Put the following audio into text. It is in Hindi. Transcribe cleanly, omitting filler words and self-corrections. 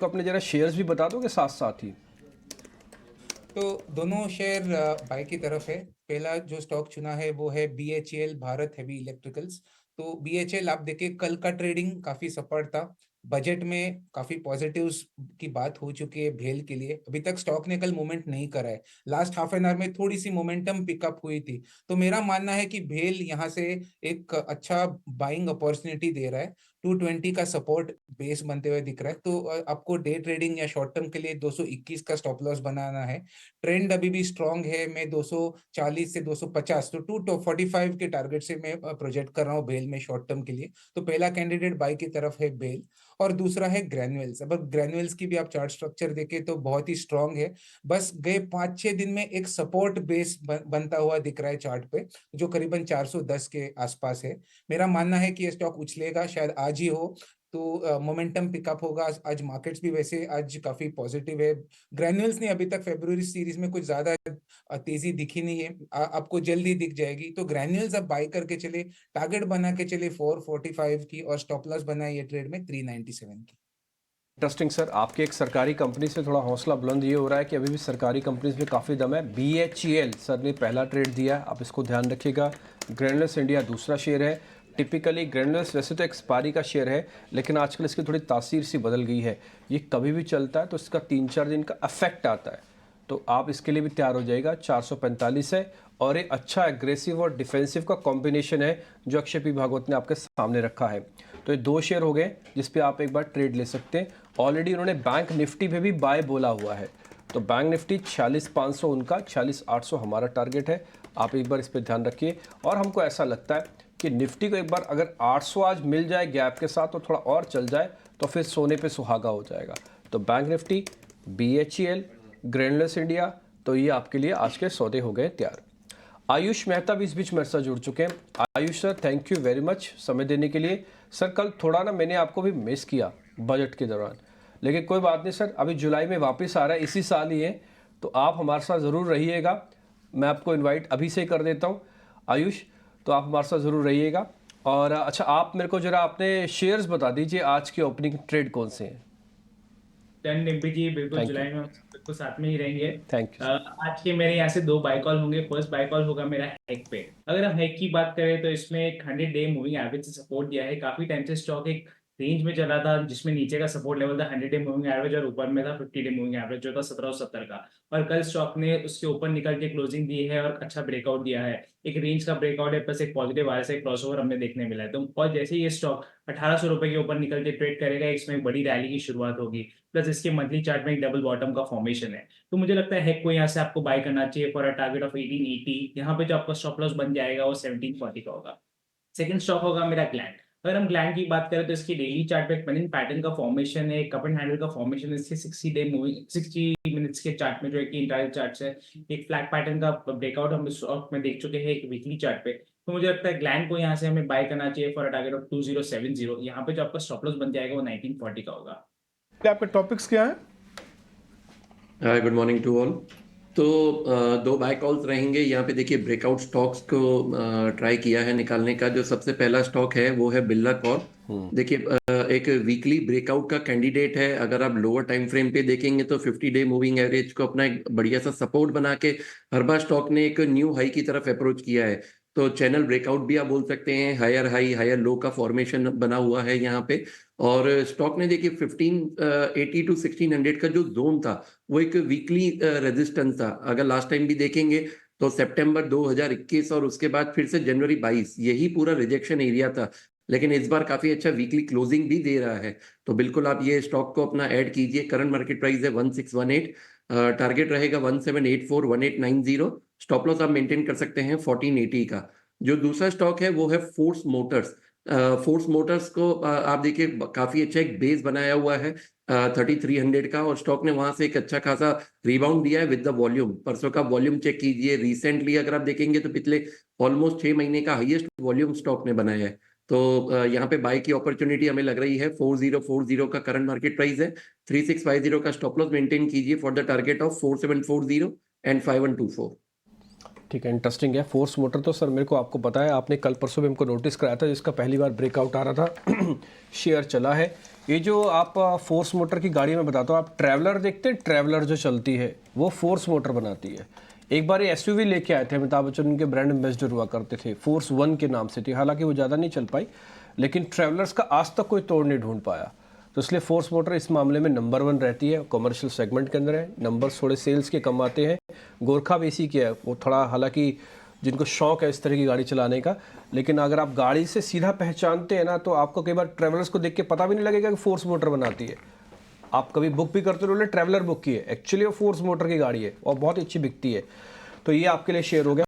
तो अपने जरा शेयर्स भी बता दोगे साथ साथ ही। तो दोनों शेयर बाय की तरफ है। पहला जो स्टॉक चुना है वो है BHEL, भारत हेवी इलेक्ट्रिकल्स। तो BHEL आप देखिए कल का ट्रेडिंग काफी सपोर्ट था। बजट में काफी पॉजिटिव्स की बात हो चुकी है भेल के लिए। अभी तक स्टॉक ने कल मूवमेंट नहीं करा है। लास्ट हाफ एन आवर में थोड़ी सी मोमेंटम पिकअप हुई थी। तो मेरा मानना है कि भेल यहाँ से एक अच्छा बाइंग अपॉर्चुनिटी दे रहा है। 220 का सपोर्ट बेस बनते हुए दिख रहा है। तो आपको डे ट्रेडिंग या शॉर्ट टर्म के लिए 221 का स्टॉप लॉस बनाना है। ट्रेंड अभी भी स्ट्रांग है। मैं 240 से 250 तो 245 के टारगेट से मैं प्रोजेक्ट कर रहा हूँ बेल में शॉर्ट टर्म के लिए। तो पहला कैंडिडेट बाई की तरफ है बेल। और दूसरा है ग्रैन्युअल्स। अब ग्रैन्युअल्स की भी आप चार्ट स्ट्रक्चर देखें तो बहुत ही स्ट्रांग है। बस गए 5-6 दिन में एक सपोर्ट बेस बनता हुआ दिख रहा है चार्ट पे, जो करीबन 410 के आसपास है। मेरा मानना है कि ये स्टॉक उछलेगा, शायद आज ही हो। तो मोमेंटम पिकअप होगा। आज मार्केट्स भी वैसे आज काफी पॉजिटिव है। ग्रैन्युअल्स ने अभी तक फेब्रुअरी सीरीज में कुछ ज्यादा तेजी दिखी नहीं है। आपको जल्दी दिख जाएगी। तो ग्रैन्युअल्स अब बाय करके चले, टारगेट बना के चले 445 की, और स्टॉप लॉस बनाए ये ट्रेड में 397 की। इंटरेस्टिंग सर, आपकी एक सरकारी कंपनी से थोड़ा हौसला बुलंद ये हो रहा है कि अभी भी सरकारी कंपनीज में काफ़ी दम है। BHEL सर ने पहला ट्रेड दिया है, आप इसको ध्यान रखिएगा। ग्रैन्युलस इंडिया दूसरा शेयर है। टिपिकली ग्रैन्युलस वैसे तो एक्सपायरी का शेयर है, लेकिन आजकल इसकी थोड़ी तासीर सी बदल गई है। ये कभी भी चलता है तो इसका 3-4 दिन का अफेक्ट आता है, तो आप इसके लिए भी तैयार हो जाएगा। 445 है और एक अच्छा एग्रेसिव और डिफेंसिव का कॉम्बिनेशन है जो अक्षय पी भागवत ने आपके सामने रखा है। तो ये 2 शेयर हो गए जिस पे आप एक बार ट्रेड ले सकते हैं। ऑलरेडी उन्होंने बैंक निफ्टी पे भी बाय बोला हुआ है। तो बैंक निफ्टी 46,500 उनका, 46,800 हमारा टारगेट है। आप एक बार इस पर ध्यान रखिए। और हमको ऐसा लगता है कि निफ्टी को एक बार अगर 800 आज मिल जाए गैप के साथ और थोड़ा और चल जाए तो फिर सोने पे सुहागा हो जाएगा। तो बैंक निफ्टी, BHEL, ग्रैन्युलस इंडिया, तो ये आपके लिए आज के सौदे हो गए तैयार। आयुष मेहता भी इस बीच मेरे साथ जुड़ चुके हैं। Ayush sir, thank you very much समय देने के लिए। सर कल थोड़ा ना मैंने आपको भी मिस किया बजट के दौरान, लेकिन कोई बात नहीं सर, अभी जुलाई में वापस आ रहा है, इसी साल ही है, तो आप हमारे साथ ज़रूर रहिएगा। मैं आपको इनवाइट अभी से ही कर देता हूँ आयुष, तो आप हमारे साथ ज़रूर रहिएगा। और अच्छा, आप मेरे को ज़रा अपने शेयर्स बता दीजिए, आज के ओपनिंग ट्रेड कौन से हैं। डन डिम्पी जी, बिल्कुल थैंक यू। जुलाई में हम बिल्कुल साथ में ही रहेंगे। Thank you sir. आज के मेरे यहाँ से 2 बाय कॉल होंगे। फर्स्ट बाय कॉल होगा मेरा हैक पे। अगर हम हैक की बात करें तो इसमें एक 100 डे मूविंग एवरेज से सपोर्ट दिया है। काफी टाइम से स्टॉक एक रेंज में चला था जिसमें नीचे का सपोर्ट लेवल था 100 डे मूविंग एवरेज, और ऊपर में था 50 डे मूविंग एवरेज जो था 1770 का। और कल स्टॉक ने उसके ऊपर निकल के क्लोजिंग दी है और अच्छा ब्रेकआउट दिया है। एक रेंज का ब्रेकआउट है प्लस एक पॉजिटिव RSI क्रॉसओवर हमने देखने मिला है। तो और जैसे ही ये स्टॉक 1800 रुपए के ऊपर निकल के ट्रेड करेगा, इसमें एक बड़ी रैली की शुरुआत होगी। प्लस इसके मंथली चार्ट में एक डबल बॉटम का फॉर्मेशन है। तो मुझे लगता है हैक को यहाँ से आपको बाय करना चाहिए फॉर अ टारगेट ऑफ 1880। यहाँ पे जो आपका स्टॉप लॉस बन जाएगा वो 1740 का होगा। सेकंड स्टॉक होगा मेरा ग्लैंड। अगर हम ग्लैंड की बात करें तो इसकी डेली चार्ट पे एक पेनिंग पैटर्न का फॉर्मेशन है, कप एंड हैंडल का फॉर्मेशन है। इसके 60 डे मूविंग 60 मिनट्स के चार्ट में जो एक इंटायर चार्ट है, एक फ्लैग पैटर्न का ब्रेकआउट हम इस स्टॉक में देख चुके हैं एक वीकली चार्ट पे। तो मुझे लगता है ग्लैंड को यहाँ से हमें बाय करना चाहिए फॉर अ टारगेट ऑफ 2070। यहाँ पे जो आपका स्टॉप लॉस बन जाएगा वो 1940 का होगा। आपके टॉपिक्स क्या हैं? हाय, गुड मॉर्निंग टू ऑल। तो 2 बाय कॉल्स रहेंगे यहाँ पे। देखिए, ब्रेकआउट स्टॉक्स को ट्राई किया है निकालने का। जो सबसे पहला स्टॉक है वो है बिरला कॉर्प। देखिए, एक वीकली ब्रेकआउट का कैंडिडेट है। अगर आप लोअर टाइम फ्रेम पे देखेंगे तो 50 डे मूविंग एवरेज को अपना एक बढ़िया सा सपोर्ट बना के हर बार स्टॉक ने एक न्यू हाई की तरफ अप्रोच किया है। तो चैनल ब्रेकआउट भी आप बोल सकते हैं। हायर हाई हायर लो का फॉर्मेशन बना हुआ है यहाँ पे। और स्टॉक ने देखिए 1580 टू 1600 का जो जोन था वो एक वीकली रेजिस्टेंस था। अगर लास्ट टाइम भी देखेंगे तो सितंबर 2021 और उसके बाद फिर से जनवरी 22 यही पूरा रिजेक्शन एरिया था। लेकिन इस बार काफी अच्छा वीकली क्लोजिंग भी दे रहा है। तो बिल्कुल आप ये स्टॉक को अपना ऐड कीजिए। करंट मार्केट प्राइस है 1618। टारगेट रहेगा 1784 1890। स्टॉप लॉस आप मेंटेन कर सकते हैं 1480 का। जो दूसरा स्टॉक है वो है फोर्स मोटर्स। फोर्स मोटर्स को आप देखिए काफी अच्छा एक बेस बनाया हुआ है 3300 का, और स्टॉक ने वहां से एक अच्छा खासा रिबाउंड दिया है विद द वॉल्यूम। परसों का वॉल्यूम चेक कीजिए। रिसेंटली अगर आप देखेंगे तो पिछले ऑलमोस्ट 6 महीने का हाईएस्ट वॉल्यूम स्टॉक ने बनाया है। तो यहाँ पे बाय की अपॉर्चुनिटी हमें लग रही है। 4040 का करंट मार्केट प्राइस है। 3650 का स्टॉप लॉस मेंटेन कीजिए for the target of 4740 and 5124। ठीक है, इंटरेस्टिंग है। फोर्स मोटर तो सर मेरे को आपको पता है, आपने कल परसों भी हमको नोटिस कराया था, जिसका पहली बार ब्रेकआउट आ रहा था शेयर चला है। ये जो आप फोर्स मोटर की गाड़ी में बताता हूँ, आप ट्रैवलर देखते हैं, ट्रैवलर जो चलती है वो फोर्स मोटर बनाती है। एक बार ये एसयूवी लेके आए थे, अमिताभ बच्चन उनके ब्रांड एम्बेसडर हुआ करते थे, फोर्स 1 के नाम से थी, हालांकि वो ज़्यादा नहीं चल पाई, लेकिन ट्रैवलर्स का आज तक कोई तोड़ नहीं ढूंढ पाया। तो इसलिए फोर्स मोटर इस मामले में नंबर 1 रहती है, कमर्शियल सेगमेंट के अंदर है। नंबर्स थोड़े सेल्स के कम आते हैं। गोरखा भी इसी के है, वो थोड़ा हालांकि जिनको शौक है इस तरह की गाड़ी चलाने का, लेकिन अगर आप गाड़ी से सीधा पहचानते हैं ना, तो आपको कई बार ट्रैवलर्स को देख के पता भी नहीं लगेगा कि फोर्स मोटर बनाती है। आप कभी बुक भी करते हो, ट्रैवलर बुक की है, एक्चुअली वो फोर्स मोटर की गाड़ी है और बहुत अच्छी बिकती है। तो ये आपके लिए शेयर हो गया।